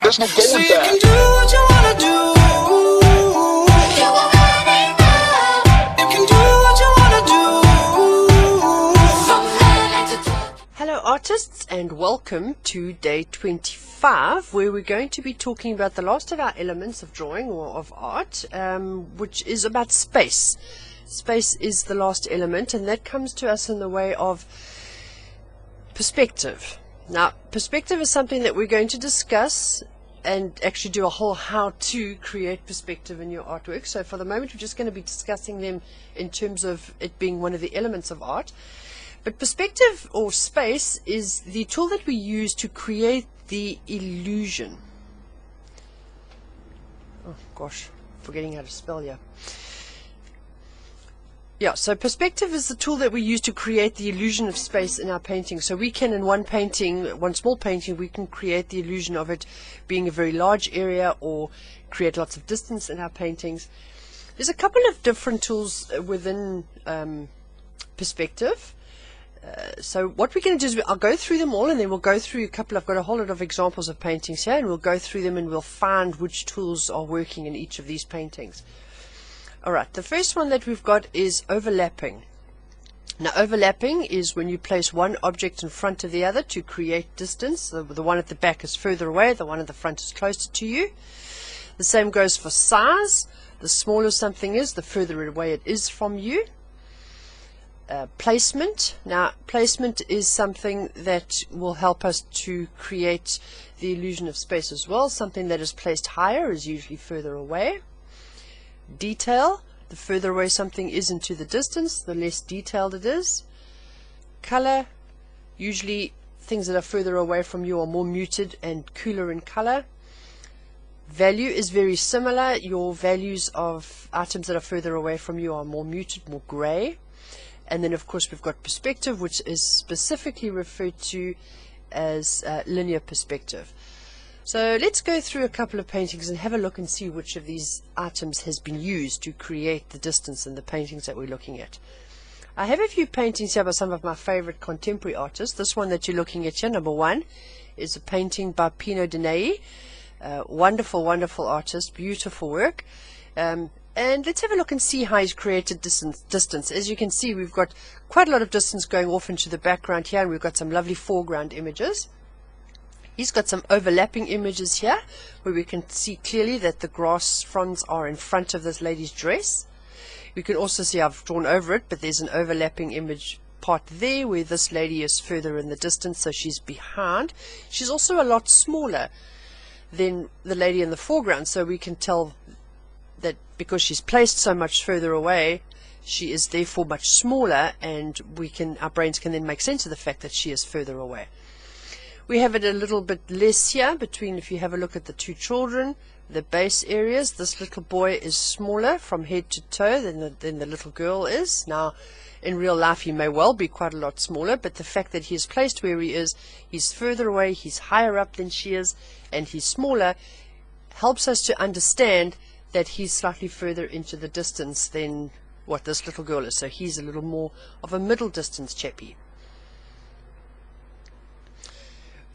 There's no So going you back. can do what you wanna do. You already know. You can do what you wanna do. From head to toe. Hello artists, and welcome to day 25, where we're going to be talking about the last of our elements of drawing or of art, which is about space. Space is the last element, and that comes to us in the way of perspective. Now, perspective is something that we're going to discuss and actually do a whole how to create perspective in your artwork. So for the moment, we're just going to be discussing them in terms of it being one of the elements of art. But perspective or space is the tool that we use to create the illusion. Oh gosh, forgetting how to spell here. Yeah, so perspective is the tool that we use to create the illusion of space in our painting. So we can, in one painting, one small painting, we can create the illusion of it being a very large area or create lots of distance in our paintings. There's a couple of different tools within perspective. So what we're going to do is I'll go through them all, and then we'll go through a couple. I've got a whole lot of examples of paintings here, and we'll go through them and we'll find which tools are working in each of these paintings. Alright, the first one that we've got is overlapping. Now, overlapping is when you place one object in front of the other to create distance. The one at the back is further away, the one at the front is closer to you. The same goes for size. The smaller something is, the further away it is from you. Placement. Now, placement is something that will help us to create the illusion of space as well. Something that is placed higher is usually further away. Detail. The further away something is into the distance, the less detailed it is. Color. Usually things that are further away from you are more muted and cooler in color. Value is very similar. Your values of items that are further away from you are more muted, more gray. And then of course we've got perspective, which is specifically referred to as linear perspective. So let's go through a couple of paintings and have a look and see which of these items has been used to create the distance in the paintings that we're looking at. I have a few paintings here by some of my favorite contemporary artists. This one that you're looking at here, number one, is a painting by Dalene. Wonderful, wonderful artist, beautiful work. And let's have a look and see how he's created distance. As you can see, we've got quite a lot of distance going off into the background here, and we've got some lovely foreground images. He's got some overlapping images here where we can see clearly that the grass fronds are in front of this lady's dress. You can also see I've drawn over it, but there's an overlapping image part there where this lady is further in the distance, so she's behind. She's also a lot smaller than the lady in the foreground, so we can tell that because she's placed so much further away, she is therefore much smaller, and our brains can then make sense of the fact that she is further away. We have it a little bit less here between, if you have a look at the two children, the base areas. This little boy is smaller from head to toe than the little girl is. Now, in real life, he may well be quite a lot smaller, but the fact that he is placed where he is, he's further away, he's higher up than she is, and he's smaller, helps us to understand that he's slightly further into the distance than what this little girl is. So he's a little more of a middle distance chappie.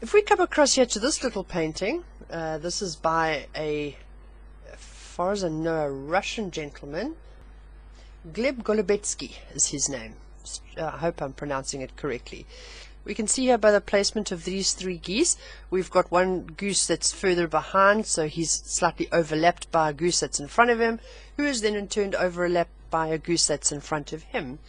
If we come across here to this little painting, this is by as far as I know, a Russian gentleman. Gleb Golubetsky is his name. I hope I'm pronouncing it correctly. We can see here by the placement of these three geese, we've got one goose that's further behind, so he's slightly overlapped by a goose that's in front of him, who is then in turn overlapped by a goose that's in front of him.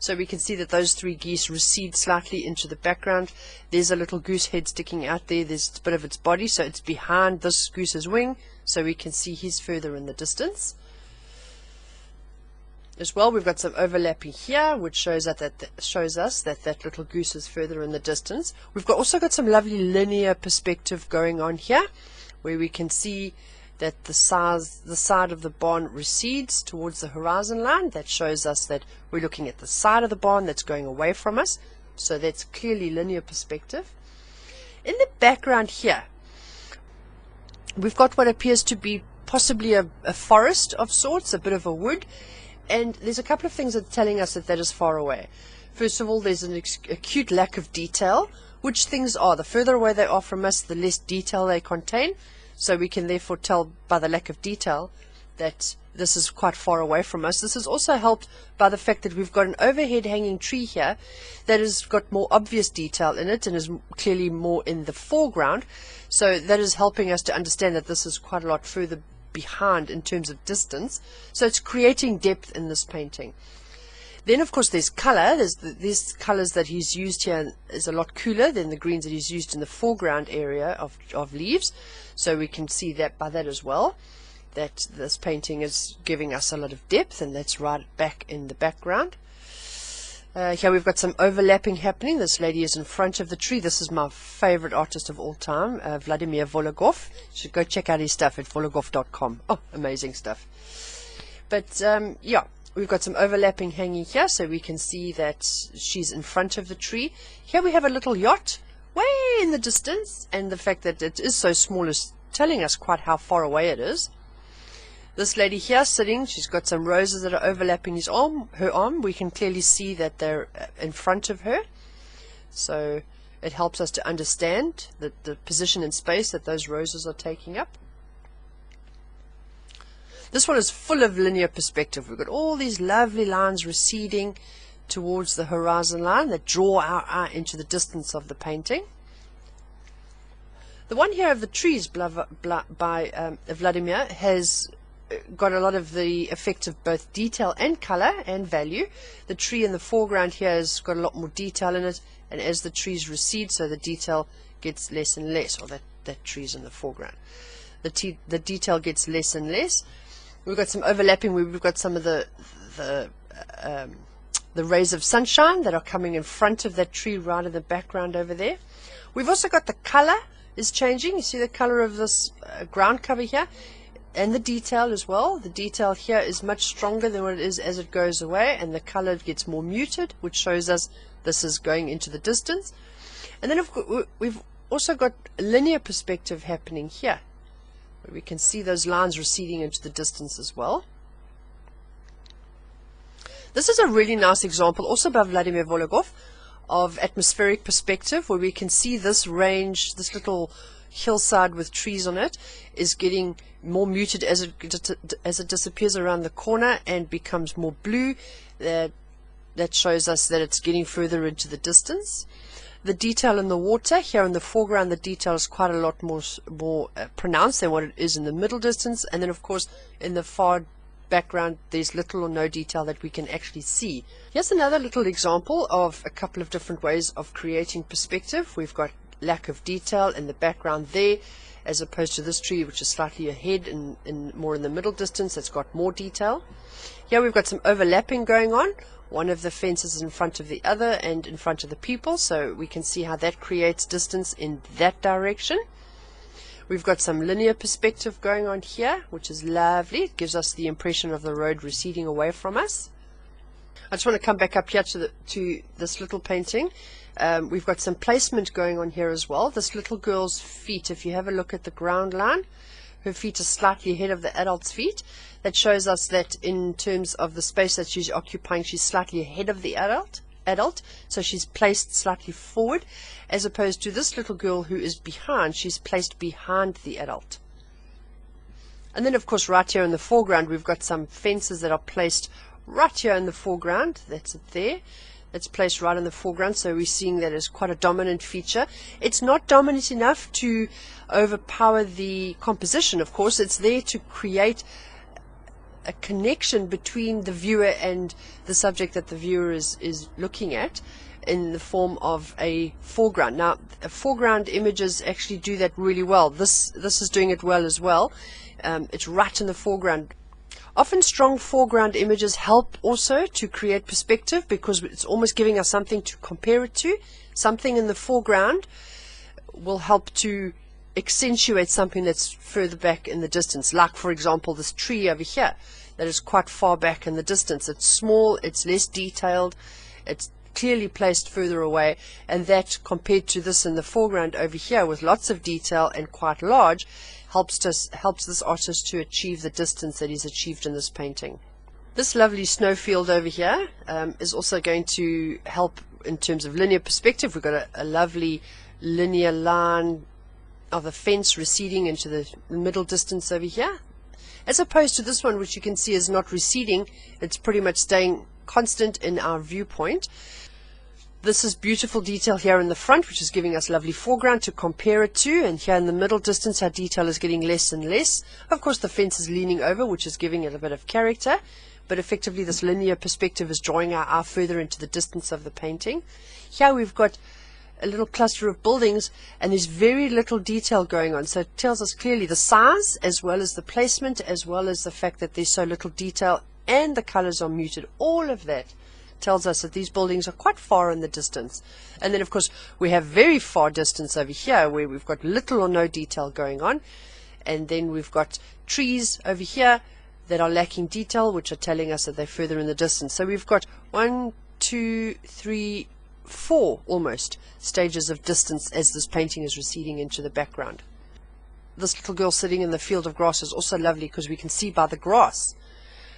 So we can see that those three geese recede slightly into the background. There's a little goose head sticking out there. There's a bit of its body, so it's behind this goose's wing, so we can see he's further in the distance. As well, we've got some overlapping here, which shows us that little goose is further in the distance. We've also got some lovely linear perspective going on here, where we can see that the side of the barn recedes towards the horizon line. That shows us that we're looking at the side of the barn that's going away from us. So that's clearly linear perspective. In the background here, we've got what appears to be possibly a forest of sorts, a bit of a wood. And there's a couple of things that are telling us that that is far away. First of all, there's an acute lack of detail which things are. The further away they are from us, the less detail they contain. So we can therefore tell by the lack of detail that this is quite far away from us. This is also helped by the fact that we've got an overhead hanging tree here that has got more obvious detail in it and is clearly more in the foreground. So that is helping us to understand that this is quite a lot further behind in terms of distance. So it's creating depth in this painting. Then of course there's color. These colors that he's used here is a lot cooler than the greens that he's used in the foreground area of leaves. So we can see that by that as well, that this painting is giving us a lot of depth, and that's right back in the background. Here we've got some overlapping happening. This lady is in front of the tree. This is my favorite artist of all time, Vladimir Vologov. You should go check out his stuff at vologov.com. Oh, amazing stuff. But yeah, we've got some overlapping hanging here, so we can see that she's in front of the tree. Here we have a little yacht way in the distance, and the fact that it is so small is telling us quite how far away it is. This lady here sitting, she's got some roses that are overlapping her arm. We can clearly see that they're in front of her. So it helps us to understand the position in space that those roses are taking up. This one is full of linear perspective. We've got all these lovely lines receding towards the horizon line that draw our eye into the distance of the painting. The one here of the trees by Vladimir has got a lot of the effect of both detail and color and value. The tree in the foreground here has got a lot more detail in it, and as the trees recede, so the detail gets less and less, or that tree's in the foreground. The detail gets less and less. We've got some overlapping where we've got some of the rays of sunshine that are coming in front of that tree right in the background over there. We've also got the color is changing. You see the color of this ground cover here, and the detail as well. The detail here is much stronger than what it is as it goes away, and the color gets more muted, which shows us this is going into the distance. And then we've also got linear perspective happening here, where we can see those lines receding into the distance as well. This is a really nice example, also by Vladimir Vologov, of atmospheric perspective, where we can see this range, this little hillside with trees on it, is getting more muted as it disappears around the corner and becomes more blue. That shows us that it's getting further into the distance. The detail in the water here in the foreground, the detail is quite a lot more pronounced than what it is in the middle distance, and then of course in the far background there's little or no detail that we can actually see. Here's another little example of a couple of different ways of creating perspective. We've got lack of detail in the background there, as opposed to this tree, which is slightly ahead and more in the middle distance. It's got more detail. Here we've got some overlapping going on. One of the fences is in front of the other and in front of the people, so we can see how that creates distance in that direction. We've got some linear perspective going on here, which is lovely. It gives us the impression of the road receding away from us. I just want to come back up here to this little painting. We've got some placement going on here as well. This little girl's feet, if you have a look at the ground line, her feet are slightly ahead of the adult's feet. That shows us that in terms of the space that she's occupying, she's slightly ahead of the adult, so she's placed slightly forward, as opposed to this little girl who is behind. She's placed behind the adult. And then of course right here in the foreground we've got some fences that are placed right here in the foreground. That's it there. It's placed right in the foreground, so we're seeing that as quite a dominant feature. It's not dominant enough to overpower the composition, of course. It's there to create a connection between the viewer and the subject that the viewer is looking at, in the form of a foreground. Now, foreground images actually do that really well. This is doing it well as well. It's right in the foreground. Often strong foreground images help also to create perspective, because it's almost giving us something to compare it to. Something in the foreground will help to accentuate something that's further back in the distance, like for example this tree over here that is quite far back in the distance. It's small, it's less detailed, it's clearly placed further away, and that compared to this in the foreground over here with lots of detail and quite large helps this artist to achieve the distance that he's achieved in this painting. This lovely snowfield over here is also going to help in terms of linear perspective, we've got a lovely linear line of the fence receding into the middle distance over here, as opposed to this one, which you can see is not receding. It's pretty much staying constant in our viewpoint. This is beautiful detail here in the front, which is giving us lovely foreground to compare it to, and here in the middle distance our detail is getting less and less. Of course the fence is leaning over, which is giving it a bit of character, but effectively this linear perspective is drawing our eye further into the distance of the painting. Here we've got a little cluster of buildings, and there's very little detail going on, so it tells us clearly the size as well as the placement, as well as the fact that there's so little detail and the colors are muted. All of that tells us that these buildings are quite far in the distance. And then of course we have very far distance over here where we've got little or no detail going on, and then we've got trees over here that are lacking detail, which are telling us that they're further in the distance. So we've got 1, 2, 3, 4 almost stages of distance as this painting is receding into the background. This little girl sitting in the field of grass is also lovely, because we can see by the grass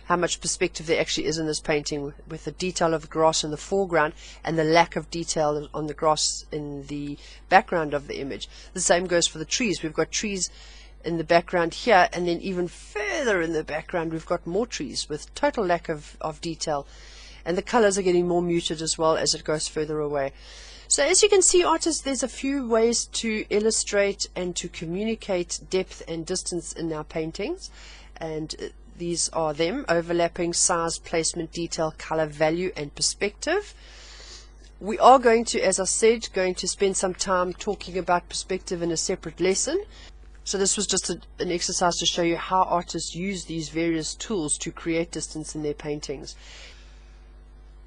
how much perspective there actually is in this painting, with the detail of the grass in the foreground and the lack of detail on the grass in the background of the image. The same goes for the trees. We've got trees in the background here, and then even further in the background we've got more trees with total lack of detail, and the colors are getting more muted as well as it goes further away. So as you can see, artists, there's a few ways to illustrate and to communicate depth and distance in our paintings, and these are them: overlapping, size, placement, detail, color, value, and perspective. We are going to, as I said, spend some time talking about perspective in a separate lesson. So this was just an exercise to show you how artists use these various tools to create distance in their paintings.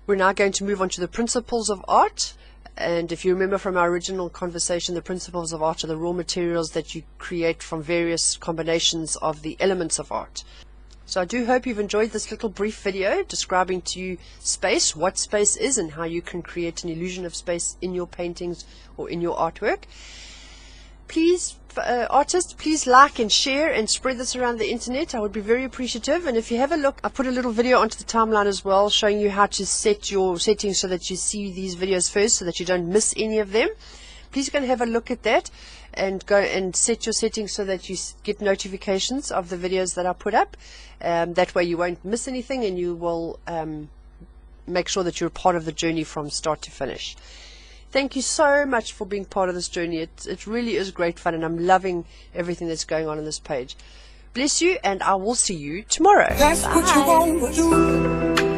We're now going to move on to the principles of art. And if you remember from our original conversation, the principles of art are the raw materials that you create from various combinations of the elements of art. So I do hope you've enjoyed this little brief video describing to you space, what space is, and how you can create an illusion of space in your paintings or in your artwork. Please, artists, please like and share and spread this around the internet. I would be very appreciative. And if you have a look, I put a little video onto the timeline as well, showing you how to set your settings so that you see these videos first, so that you don't miss any of them. Please go and have a look at that, and go and set your settings so that you get notifications of the videos that I put up. That way you won't miss anything, and you will make sure that you're part of the journey from start to finish. Thank you so much for being part of this journey. It really is great fun, and I'm loving everything that's going on this page. Bless you, and I will see you tomorrow. That's Bye. what you want to do.